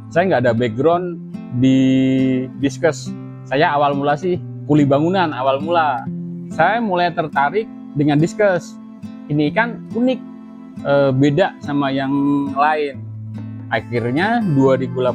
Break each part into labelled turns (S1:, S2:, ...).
S1: Saya nggak ada background di diskus. Saya awal mula sih kuli bangunan awal mula. Saya mulai tertarik dengan diskus. Ini kan unik, beda sama yang lain. Akhirnya 2018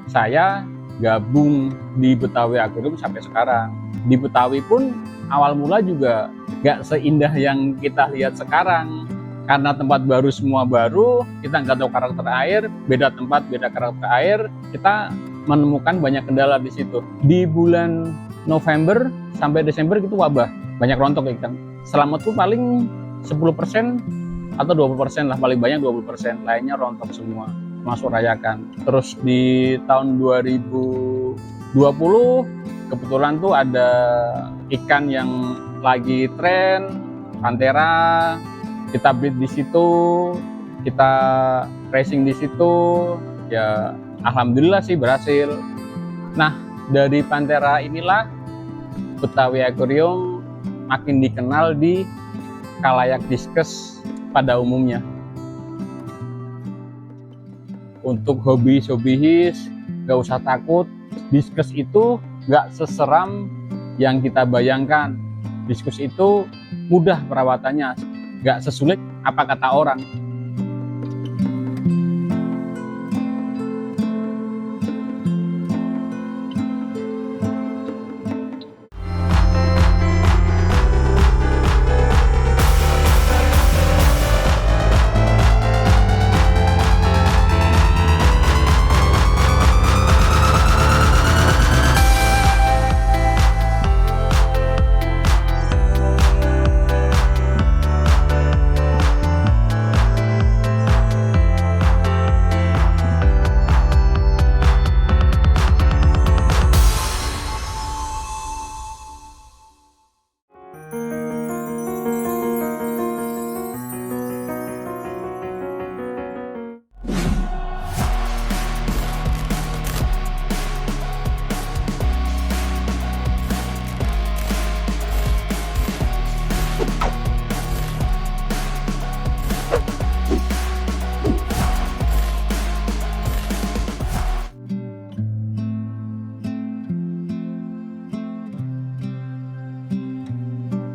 S1: saya gabung di Betawi Aquarium sampai sekarang. Di Betawi pun awal mula juga nggak seindah yang kita lihat sekarang. Karena tempat baru, semua baru, kita nggak tahu karakter air, beda tempat, beda karakter air, kita menemukan banyak kendala di situ. Di bulan November sampai Desember itu wabah, banyak rontok ikan. Selamat tuh paling 10% atau 20% lah, paling banyak 20%, lainnya rontok semua, masuk rayakan. Terus di tahun 2020 kebetulan tuh ada ikan yang lagi tren, Panthera. Kita breed di situ, kita racing di situ, ya alhamdulillah sih berhasil. Nah, dari Panthera inilah Betawi Aquarium makin dikenal di khalayak diskus pada umumnya. Untuk hobis, gak usah takut, diskus itu gak seseram yang kita bayangkan. Diskus itu mudah perawatannya, gak sesulit apa kata orang.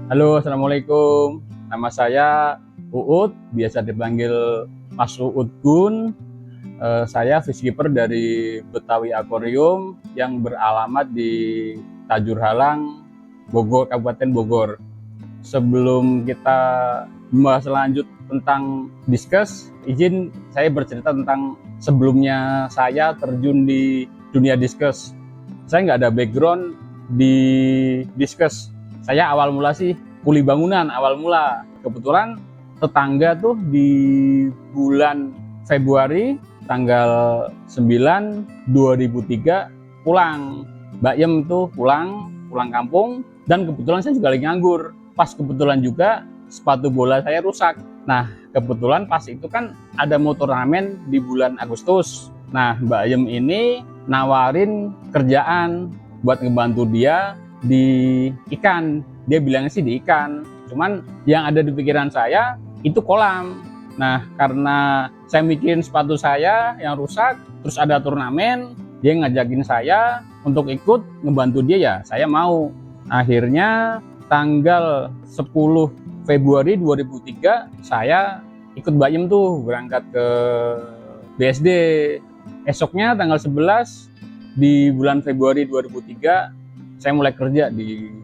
S1: Halo, assalamualaikum. Nama saya Uut, biasa dipanggil Mas Uut Gun. Saya fish keeper dari Betawi Aquarium yang beralamat di Tajur Halang, Bogor, Kabupaten Bogor. Sebelum kita membahas lanjut tentang diskus, izin saya bercerita tentang sebelumnya saya terjun di dunia diskus. Saya nggak ada background di diskus. Saya awal mula sih kuli bangunan awal mula. Kebetulan tetangga tuh di bulan Februari tanggal 9 2003 pulang. Mbak Yem tuh pulang kampung, dan kebetulan saya juga lagi nganggur. Pas kebetulan juga sepatu bola saya rusak. Nah, kebetulan pas itu kan ada mau turnamen di bulan Agustus. Nah, Mbak Yem ini nawarin kerjaan buat ngebantu dia di ikan. Dia bilangnya sih di ikan, cuman yang ada di pikiran saya itu kolam. Nah, karena saya mikirin sepatu saya yang rusak, terus ada turnamen, dia ngajakin saya untuk ikut ngebantu dia, ya saya mau. Akhirnya tanggal 10 Februari 2003 saya ikut Mbak Yem tuh berangkat ke BSD. Esoknya tanggal 11 di bulan Februari 2003 saya mulai kerja di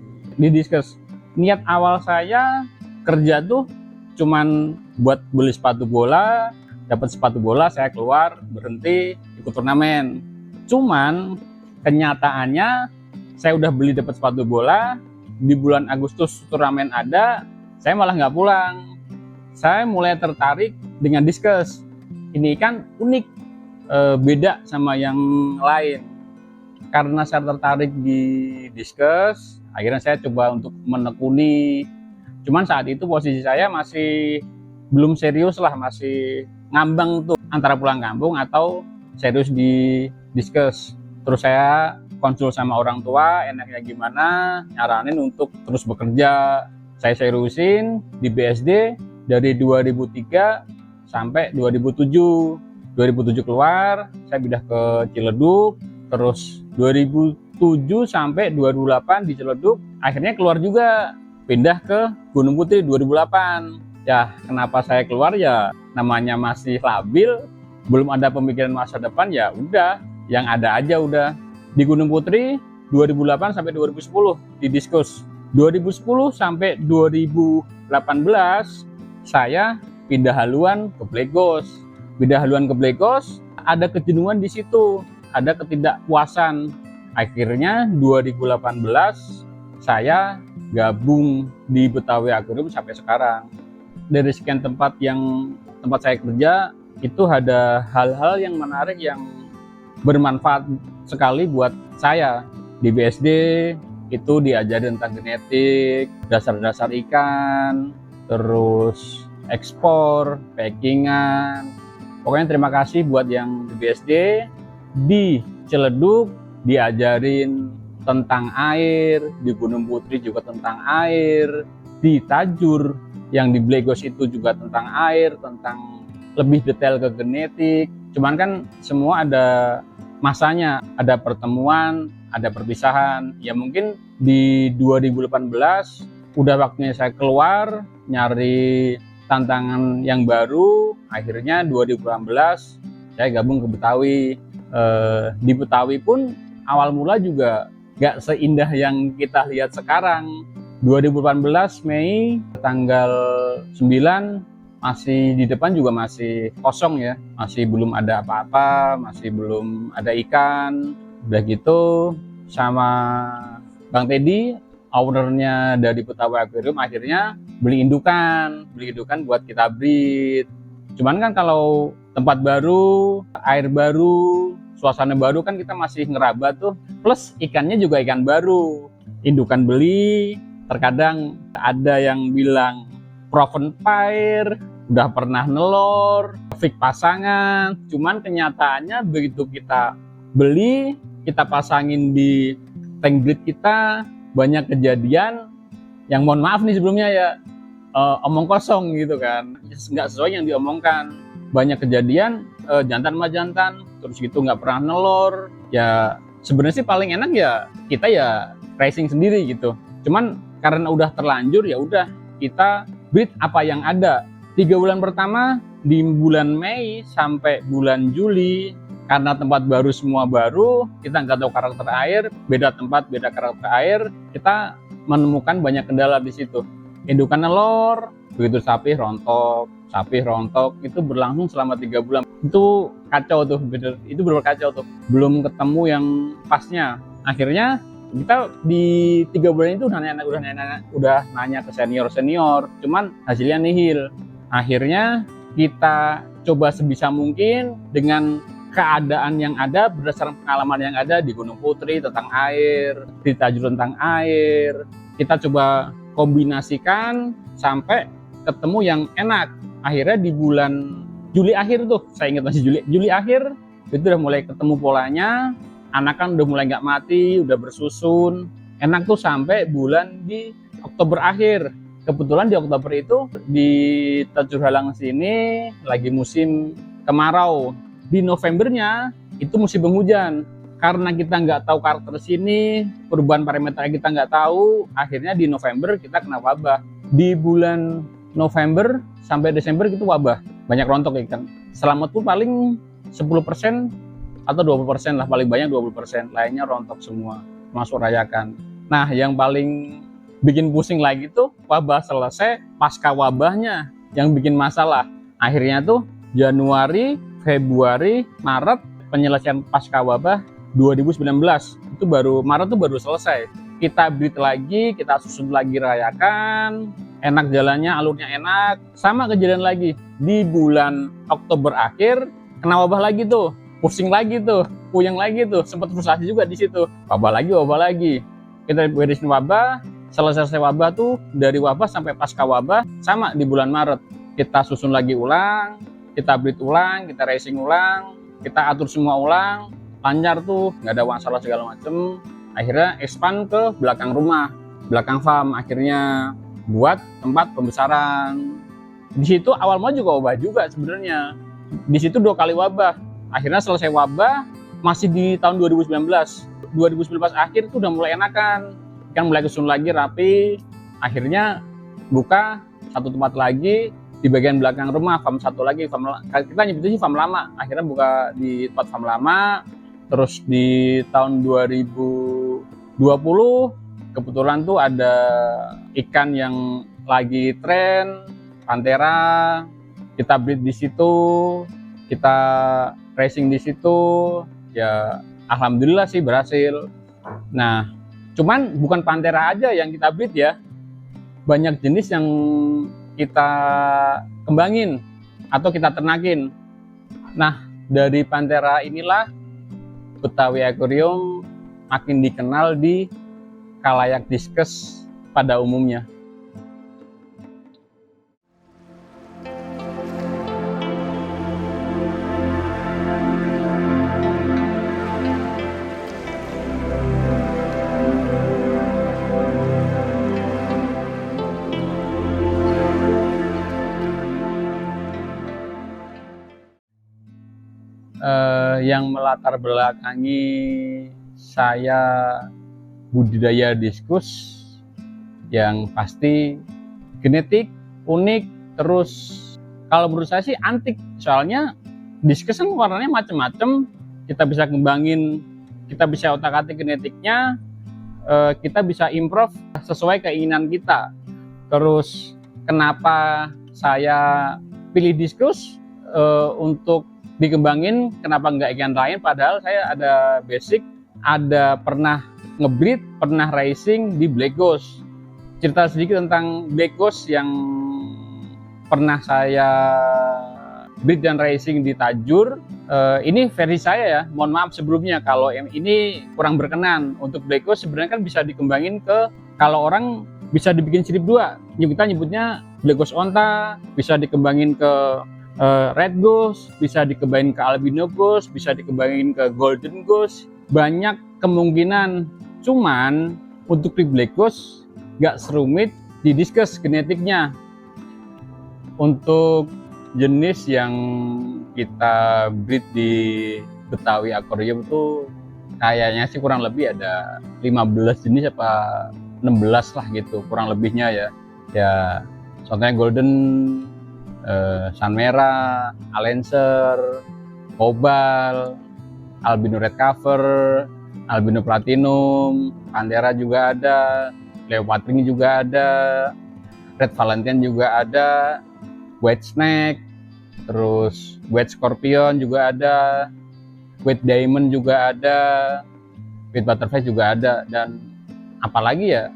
S1: diskus. Niat awal saya kerja tuh cuman buat beli sepatu bola, dapat sepatu bola, saya keluar, berhenti, ikut turnamen. Cuman kenyataannya saya udah beli dapat sepatu bola, di bulan Agustus turnamen ada, saya malah nggak pulang. Saya mulai tertarik dengan diskus. Ini kan unik, beda sama yang lain. Karena saya tertarik di diskus, akhirnya saya coba untuk menekuni. Cuman saat itu posisi saya masih belum serius lah, masih ngambang tuh antara pulang kampung atau serius di diskus. Terus saya konsul sama orang tua, enaknya gimana, nyaranin untuk terus bekerja saya seriusin di BSD dari 2003 sampai 2007. 2007 keluar, saya pindah ke Ciledug, terus 2007 sampai 2008 di Ciledug, akhirnya keluar juga, pindah ke Gunung Putri 2008. Ya, kenapa saya keluar ya, namanya masih labil, belum ada pemikiran masa depan, ya udah, yang ada aja udah. Di Gunung Putri 2008 sampai 2010 di Diskus. 2010 sampai 2018 saya pindah haluan ke Black Ghost. Pindah haluan ke Black Ghost, ada kejenuhan di situ, ada ketidakpuasan. Akhirnya 2018 saya gabung di Betawi Aquarium sampai sekarang. Dari sekian tempat saya kerja, itu ada hal-hal yang menarik yang bermanfaat sekali buat saya. Di BSD itu diajarin tentang genetik, dasar-dasar ikan, terus ekspor, packingan. Pokoknya terima kasih buat yang di BSD. Di Ciledug diajarin tentang air, di Gunung Putri juga tentang air, di Tajur yang di Black Ghost itu juga tentang air, tentang lebih detail ke genetik. Cuman kan semua ada masanya, ada pertemuan, ada perpisahan. Ya mungkin di 2018 udah waktunya saya keluar nyari tantangan yang baru. Akhirnya 2018 saya gabung ke Betawi. Di Betawi pun awal mula juga gak seindah yang kita lihat sekarang. 2018 Mei tanggal 9 masih di depan juga masih kosong ya, masih belum ada apa-apa, masih belum ada ikan. Udah gitu sama Bang Teddy, ownernya dari Betawi Aquarium, akhirnya beli indukan buat kita breed. Cuman kan kalau tempat baru, air baru, suasana baru kan kita masih ngeraba tuh, plus ikannya juga ikan baru. Indukan beli, terkadang ada yang bilang proven pair, udah pernah nelor, fix pasangan. Cuman kenyataannya begitu kita beli, kita pasangin di tank breed kita, banyak kejadian yang mohon maaf nih sebelumnya ya, omong kosong gitu kan, nggak sesuai yang diomongkan. Banyak kejadian jantan sama jantan, terus gitu nggak pernah nelor. Ya sebenarnya sih paling enak ya kita ya racing sendiri gitu. Cuman karena udah terlanjur ya udah kita breed apa yang ada. 3 bulan pertama di bulan Mei sampai bulan Juli, karena tempat baru semua baru, kita nggak tahu karakter air, beda tempat beda karakter air, kita menemukan banyak kendala di situ. Indukan nelor, begitu sapi rontok itu berlangsung selama 3 bulan. Itu kacau tuh, itu benar kacau tuh. Belum ketemu yang pasnya. Akhirnya kita di 3 bulan itu udah nanya ke senior, cuman hasilnya nihil. Akhirnya kita coba sebisa mungkin dengan keadaan yang ada, berdasarkan pengalaman yang ada di Gunung Putri tentang air, di Tajur tentang air, kita coba kombinasikan sampai ketemu yang enak. Akhirnya di bulan Juli akhir tuh, saya ingat masih Juli akhir, itu udah mulai ketemu polanya, anakan udah mulai nggak mati, udah bersusun. Enak tuh sampai bulan di Oktober akhir. Kebetulan di Oktober itu di Tajur Halang sini lagi musim kemarau. Di Novembernya itu musim penghujan. Karena kita nggak tahu karakter sini, perubahan parameter kita nggak tahu, akhirnya di November kita kena wabah. Di bulan November sampai Desember itu wabah, banyak rontok ikan. Selamat tuh paling 10% atau 20% lah, paling banyak 20%, lainnya rontok semua, masuk rayakan. Nah yang paling bikin pusing lagi tuh wabah selesai, pasca wabahnya yang bikin masalah. Akhirnya tuh Januari, Februari, Maret penyelesaian pasca wabah 2019 itu Maret tuh baru selesai. Kita breed lagi, kita susun lagi rayakan, enak jalannya, alurnya enak. Sama kejadian lagi di bulan Oktober akhir kena wabah lagi tuh, pusing lagi tuh, puyeng lagi tuh, sempat frustasi juga di situ. Wabah lagi. Kita beresin wabah, selesai wabah tuh, dari wabah sampai pasca wabah sama di bulan Maret. Kita susun lagi ulang, kita breed ulang, kita racing ulang, kita atur semua ulang, lancar tuh, nggak ada masalah segala macem. Akhirnya expand ke belakang rumah, belakang farm. Akhirnya buat tempat pembesaran. Di situ awal mula juga wabah juga sebenarnya. Di situ 2 kali wabah. Akhirnya selesai wabah masih di tahun 2019. 2019 akhir itu udah mulai enakan. Kan mulai kesun lagi rapi. Akhirnya buka satu tempat lagi di bagian belakang rumah, farm satu lagi, kita nyebutnya sih farm lama. Akhirnya buka di tempat farm lama. Terus di tahun 2020 kebetulan tuh ada ikan yang lagi tren, Panthera, kita breed di situ, kita racing di situ, ya alhamdulillah sih berhasil. Nah, cuman bukan Panthera aja yang kita breed ya, banyak jenis yang kita kembangin atau kita ternakin. Nah, dari Panthera inilah Betawi Aquarium makin dikenal di khalayak diskus pada umumnya. Yang melatar belakangi saya budidaya diskus yang pasti genetik, unik, terus kalau menurut saya sih antik. Soalnya diskus kan warnanya macam-macam, kita bisa kembangin, kita bisa otak-atik genetiknya, kita bisa improve sesuai keinginan kita. Terus kenapa saya pilih diskus untuk dikembangin, kenapa nggak ikan lain, padahal saya ada basic, ada pernah ngebreed, pernah racing di Black Ghost. Cerita sedikit tentang Black Ghost yang pernah saya breed dan racing di Tajur. Ini versi saya ya, mohon maaf sebelumnya kalau ini kurang berkenan. Untuk Black Ghost sebenarnya kan bisa dikembangin ke, kalau orang bisa dibikin sirip 2, kita nyebutnya Black Ghost onta, bisa dikembangin ke Red Ghost, bisa dikembangin ke Albino Ghost, bisa dikembangin ke Golden Ghost, banyak kemungkinan. Cuman untuk di Black Ghost nggak serumit di diskus genetiknya. Untuk jenis yang kita breed di Betawi Aquarium itu kayaknya sih kurang lebih ada 15 jenis apa 16 lah gitu, kurang lebihnya ya. Ya contohnya Golden, Sun Merah, Alenser, Cobalt, Albino Red Cover, Albino Platinum, Panthera juga ada, Leopard Pink juga ada, Red Valentine juga ada, White Snake, terus White Scorpion juga ada, White Diamond juga ada, White Butterfly juga ada, dan apalagi ya,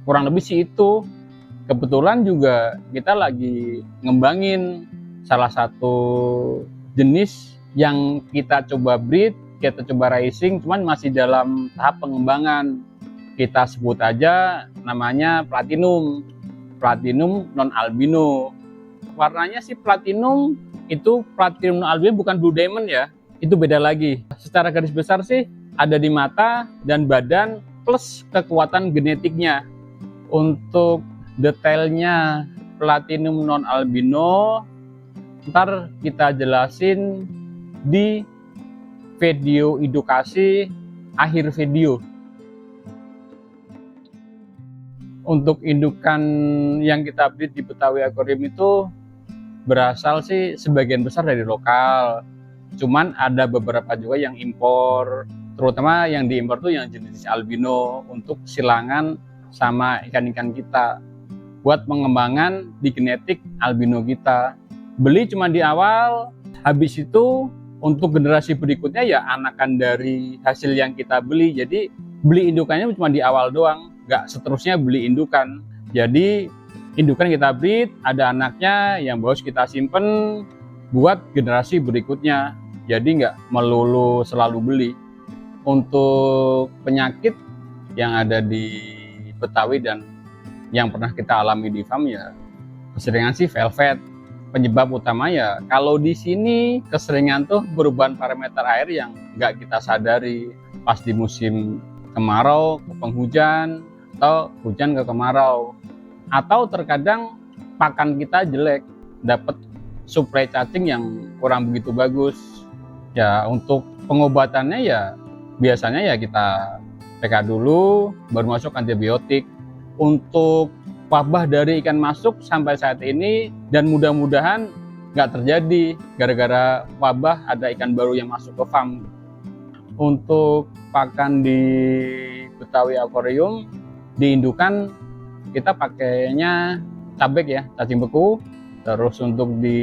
S1: kurang lebih sih itu. Kebetulan juga kita lagi ngembangin salah satu jenis yang kita coba breed, kita coba racing, cuman masih dalam tahap pengembangan. Kita sebut aja namanya Platinum, Platinum non albino. Warnanya sih Platinum, itu Platinum non albino, bukan Blue Diamond ya, itu beda lagi. Secara garis besar sih ada di mata dan badan plus kekuatan genetiknya. Untuk detailnya Platinum non albino ntar kita jelasin di video edukasi akhir video. Untuk indukan yang kita breed di Betawi Aquarium itu berasal sih sebagian besar dari lokal, cuman ada beberapa juga yang impor, terutama yang diimpor tuh yang jenis albino untuk silangan sama ikan-ikan kita buat pengembangan di genetik albino kita. Beli cuma di awal, habis itu untuk generasi berikutnya ya anakan dari hasil yang kita beli. Jadi beli indukannya cuma di awal doang, nggak seterusnya beli indukan. Jadi indukan kita breed, ada anaknya yang harus kita simpen buat generasi berikutnya. Jadi nggak melulu selalu beli. Untuk penyakit yang ada di Betawi dan yang pernah kita alami di farm ya keseringan sih velvet. Penyebab utama ya kalau di sini keseringan tuh perubahan parameter air yang nggak kita sadari pas di musim kemarau ke penghujan atau hujan ke kemarau. atau terkadang pakan kita jelek, dapat suplai cacing yang kurang begitu bagus. Ya untuk pengobatannya ya biasanya ya kita PK dulu, baru masuk antibiotik. Untuk wabah dari ikan masuk sampai saat ini, dan mudah-mudahan nggak terjadi gara-gara wabah ada ikan baru yang masuk ke farm. Untuk pakan di Betawi Aquarium, di indukan kita pakainya cabek ya, cacing beku. Terus untuk di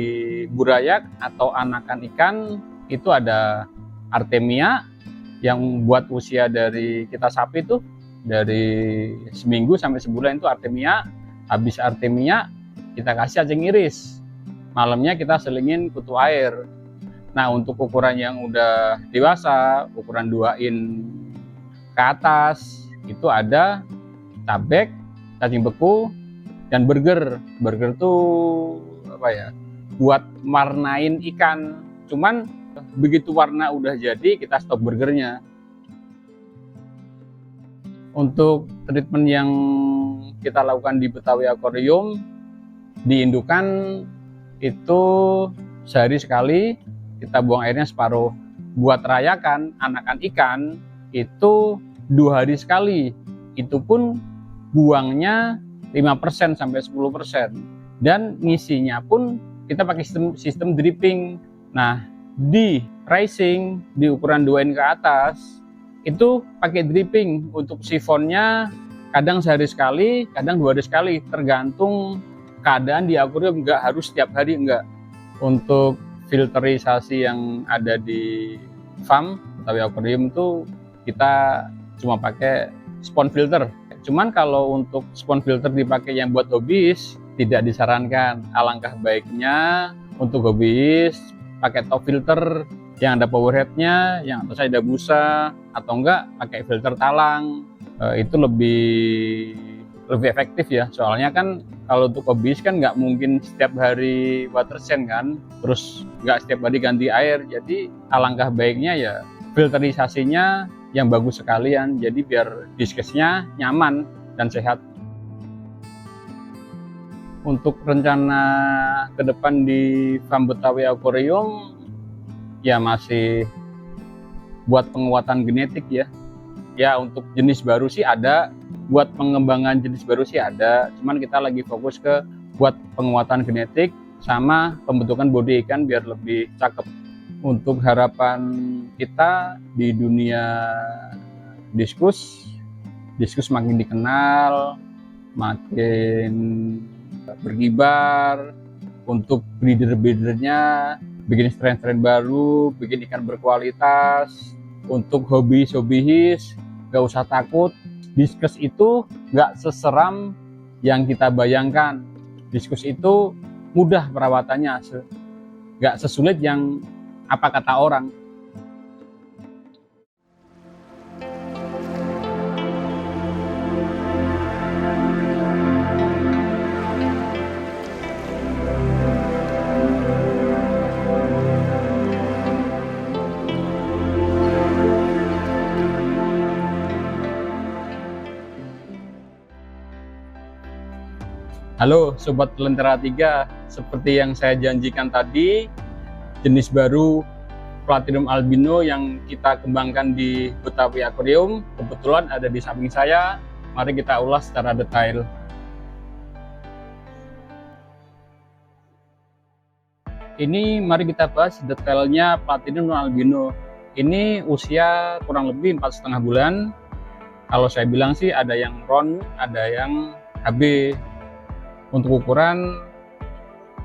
S1: burayak atau anakan ikan itu ada Artemia yang buat usia dari kita sapi tuh dari seminggu sampai sebulan itu Artemia. Habis Artemia kita kasih cacing iris. Malamnya kita selingin kutu air. Nah untuk ukuran yang udah dewasa, ukuran 2 in ke atas itu ada cabek, cacing beku, dan burger. Burger tuh apa ya? Buat warnain ikan. Cuman begitu warna udah jadi kita stop burgernya. Untuk treatment yang kita lakukan di Betawi Aquarium, di indukan itu sehari sekali kita buang airnya separuh. Buat rayakan anakan ikan itu 2 hari sekali. Itu pun buangnya 5% sampai 10%. Dan ngisinya pun kita pakai sistem dripping. Nah, di racing di ukuran 2 in ke atas itu pakai dripping. Untuk sifonnya kadang sehari sekali, kadang 2 hari sekali, tergantung keadaan di akuarium. Enggak harus setiap hari, enggak. Untuk filterisasi yang ada di farm Betawi Aquarium itu kita cuma pakai spon filter. Cuman kalau untuk spon filter dipakai yang buat hobis tidak disarankan. Alangkah baiknya untuk hobis pakai top filter yang ada power headnya, yang atasnya ada busa, atau enggak pakai filter talang. Itu lebih efektif ya. Soalnya kan kalau untuk hobis kan nggak mungkin setiap hari water change kan, terus nggak setiap hari ganti air. Jadi alangkah baiknya ya filterisasinya yang bagus sekalian. Jadi biar diskesnya nyaman dan sehat. Untuk rencana ke depan di farm Betawi Aquarium ya masih buat penguatan genetik ya. Ya untuk jenis baru sih ada, buat pengembangan jenis baru sih ada. Cuman kita lagi fokus ke buat penguatan genetik sama pembentukan bodi ikan biar lebih cakep. Untuk harapan kita di dunia diskus makin dikenal, makin berkibar. Untuk breeder-breedernya bikin strain-strain baru, bikin ikan berkualitas. Untuk hobis gak usah takut, diskus itu gak seseram yang kita bayangkan. Diskus itu mudah perawatannya, gak sesulit yang apa kata orang. Halo Sobat Lentera 3, seperti yang saya janjikan tadi, jenis baru Platinum Albino yang kita kembangkan di Betawi Aquarium kebetulan ada di samping saya. Mari kita ulas secara detail. Ini mari kita bahas detailnya Platinum Albino. Ini usia kurang lebih 4,5 bulan. Kalau saya bilang sih ada yang round, ada yang HB. Untuk ukuran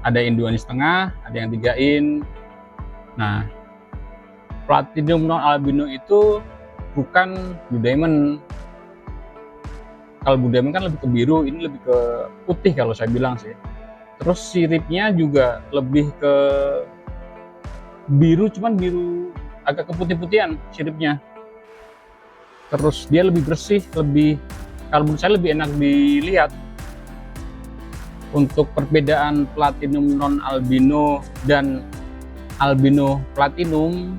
S1: ada in 2,5 in, ada yang 3 in. Nah, Platinum non albino itu bukan Blue Diamond. Kalau Blue Diamond kan lebih ke biru, ini lebih ke putih kalau saya bilang sih. Terus siripnya juga lebih ke biru, cuman biru agak keputih-putihan siripnya. Terus dia lebih bersih, kalau menurut saya lebih enak dilihat. Untuk perbedaan Platinum non albino dan albino platinum,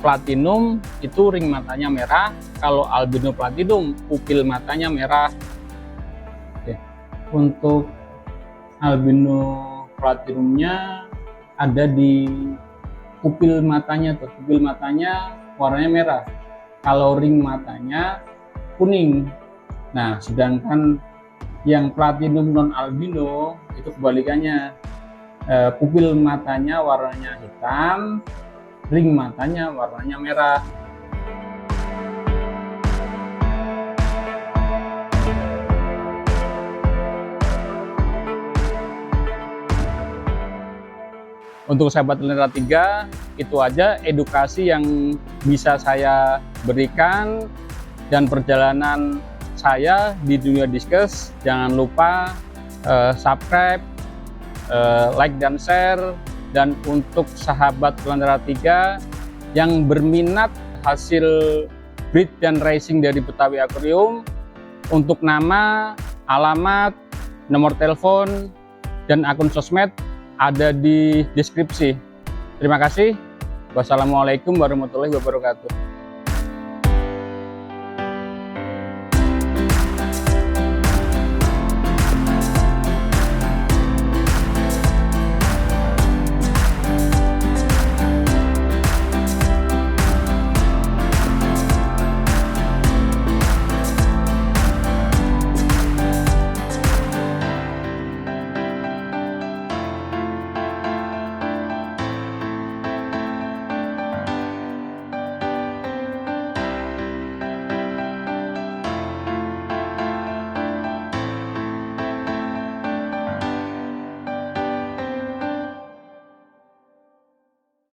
S1: Platinum itu ring matanya merah, kalau albino platinum pupil matanya merah. Oke. Untuk albino platinumnya ada di pupil matanya tuh. Pupil matanya warnanya merah. Kalau ring matanya kuning. Nah, sedangkan yang platinum non albino itu kebalikannya. Pupil matanya warnanya hitam, ring matanya warnanya merah. Untuk sahabat Lentera 3, itu aja edukasi yang bisa saya berikan dan perjalanan saya di dunia diskus. Jangan lupa subscribe, like dan share. Dan untuk sahabat Lentera 3 yang berminat hasil breed dan racing dari Betawi Aquarium, untuk nama, alamat, nomor telepon, dan akun sosmed ada di deskripsi. Terima kasih. Wassalamualaikum warahmatullahi wabarakatuh.